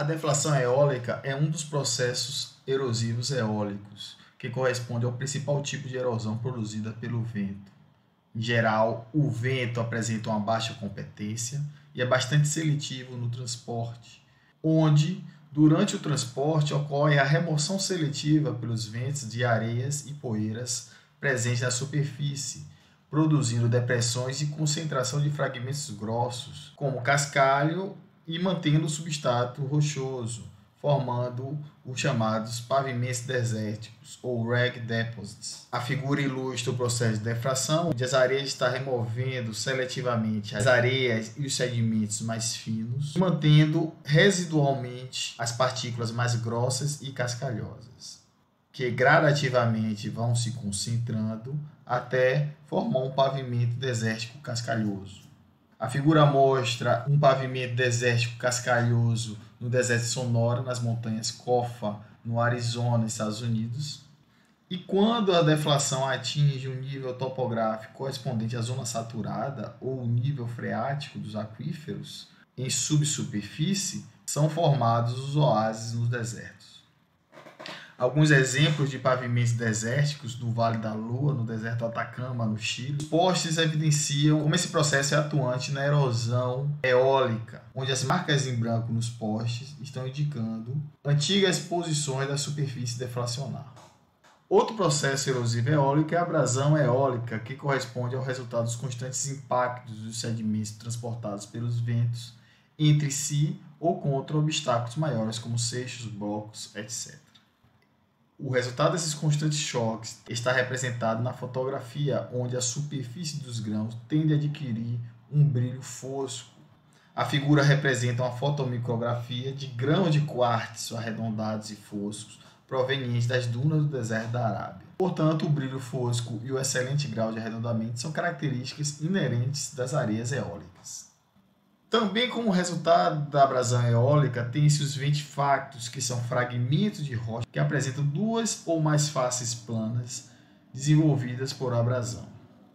deflação eólica é um dos processos erosivos eólicos, que corresponde ao principal tipo de erosão produzida pelo vento. Em geral, o vento apresenta uma baixa competência e é bastante seletivo no transporte, onde, durante o transporte, ocorre a remoção seletiva pelos ventos de areias e poeiras presentes na superfície, produzindo depressões e concentração de fragmentos grossos, como cascalho, e mantendo o substrato rochoso, formando os chamados pavimentos desérticos, ou rag deposits. A figura ilustra o processo de deflação, onde as areias estão removendo seletivamente as areias e os sedimentos mais finos, mantendo residualmente as partículas mais grossas e cascalhosas, que gradativamente vão se concentrando até formar um pavimento desértico cascalhoso. A figura mostra um pavimento desértico cascalhoso no deserto Sonora, nas montanhas Cofa, no Arizona, Estados Unidos. E quando a deflação atinge um nível topográfico correspondente à zona saturada ou o nível freático dos aquíferos em subsuperfície, são formados os oásis nos desertos. Alguns exemplos de pavimentos desérticos no Vale da Lua, no deserto do Atacama, no Chile. Os postes evidenciam como esse processo é atuante na erosão eólica, onde as marcas em branco nos postes estão indicando antigas posições da superfície deflacionar. Outro processo erosivo eólico é a abrasão eólica, que corresponde ao resultado dos constantes impactos dos sedimentos transportados pelos ventos entre si ou contra obstáculos maiores, como seixos, blocos, etc. O resultado desses constantes choques está representado na fotografia, onde a superfície dos grãos tende a adquirir um brilho fosco. A figura representa uma fotomicrografia de grãos de quartzo arredondados e foscos provenientes das dunas do deserto da Arábia. Portanto, o brilho fosco e o excelente grau de arredondamento são características inerentes das areias eólicas. Também como resultado da abrasão eólica, tem-se os ventifactos, que são fragmentos de rocha que apresentam duas ou mais faces planas desenvolvidas por abrasão.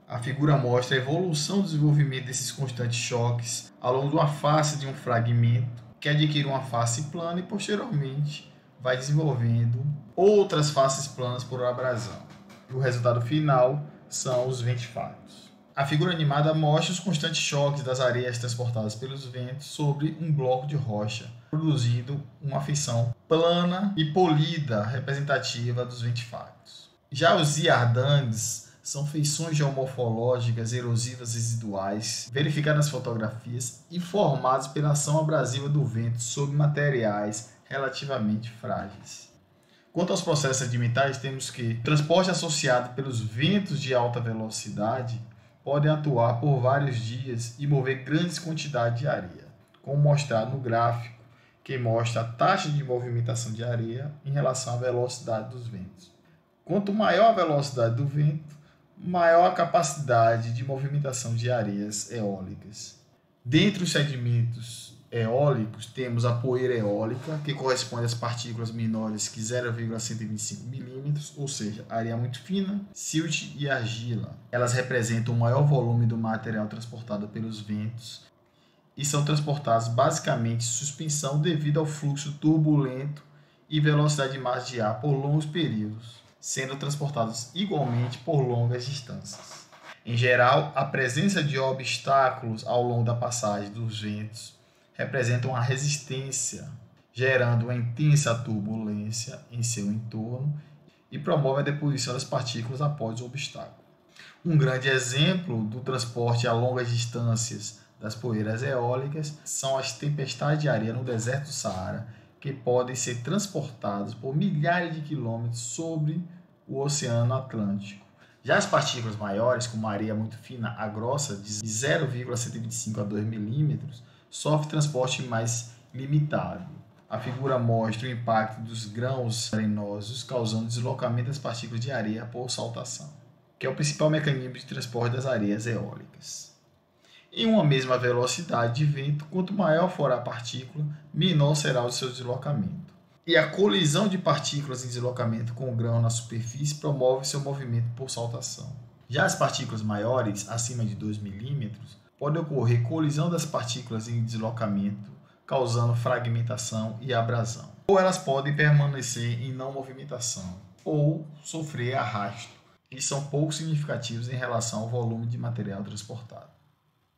A figura mostra a evolução do desenvolvimento desses constantes choques ao longo de uma face de um fragmento que adquire uma face plana e posteriormente vai desenvolvendo outras faces planas por abrasão. E o resultado final são os ventifactos. A figura animada mostra os constantes choques das areias transportadas pelos ventos sobre um bloco de rocha, produzindo uma feição plana e polida representativa dos ventifactos. Já os iardangues são feições geomorfológicas erosivas residuais, verificadas nas fotografias e formadas pela ação abrasiva do vento sobre materiais relativamente frágeis. Quanto aos processos sedimentais, temos que o transporte associado pelos ventos de alta velocidade podem atuar por vários dias e mover grandes quantidades de areia, como mostrado no gráfico, que mostra a taxa de movimentação de areia em relação à velocidade dos ventos. Quanto maior a velocidade do vento, maior a capacidade de movimentação de areias eólicas. Dentre os sedimentos eólicos, temos a poeira eólica, que corresponde às partículas menores que 0,125 milímetros, ou seja, areia muito fina, silt e argila. Elas representam o maior volume do material transportado pelos ventos e são transportados basicamente em suspensão devido ao fluxo turbulento e velocidade de massa de ar por longos períodos, sendo transportados igualmente por longas distâncias. Em geral, a presença de obstáculos ao longo da passagem dos ventos representa uma resistência, gerando uma intensa turbulência em seu entorno e promove a deposição das partículas após o obstáculo. Um grande exemplo do transporte a longas distâncias das poeiras eólicas são as tempestades de areia no deserto do Saara, que podem ser transportadas por milhares de quilômetros sobre o Oceano Atlântico. Já as partículas maiores, como a areia muito fina a grossa, de 0,125 a 2 milímetros, sofre transporte mais limitado. A figura mostra o impacto dos grãos arenosos causando deslocamento das partículas de areia por saltação, que é o principal mecanismo de transporte das areias eólicas. Em uma mesma velocidade de vento, quanto maior for a partícula, menor será o seu deslocamento. E a colisão de partículas em deslocamento com o grão na superfície promove seu movimento por saltação. Já as partículas maiores, acima de 2 milímetros, pode ocorrer colisão das partículas em deslocamento, causando fragmentação e abrasão. Ou elas podem permanecer em não movimentação, ou sofrer arrasto, e são pouco significativos em relação ao volume de material transportado.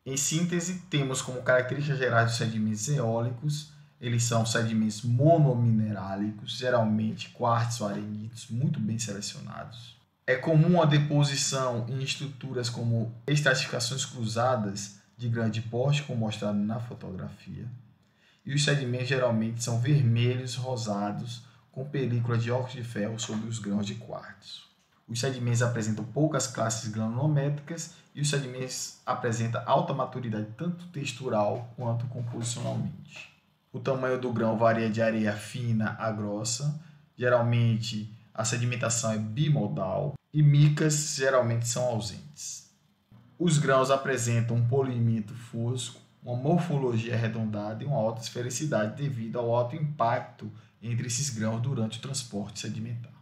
Em síntese, temos como características gerais dos sedimentos eólicos, eles são sedimentos monominerálicos, geralmente quartzo, arenitos, muito bem selecionados. É comum a deposição em estruturas como estratificações cruzadas de grande porte, como mostrado na fotografia. E os sedimentos geralmente são vermelhos, rosados, com película de óxido de ferro sobre os grãos de quartzo. Os sedimentos apresentam poucas classes granulométricas e os sedimentos apresentam alta maturidade tanto textural quanto composicionalmente. O tamanho do grão varia de areia fina a grossa. Geralmente a sedimentação é bimodal e micas geralmente são ausentes. Os grãos apresentam um polimento fosco, uma morfologia arredondada e uma alta esfericidade devido ao alto impacto entre esses grãos durante o transporte sedimentar.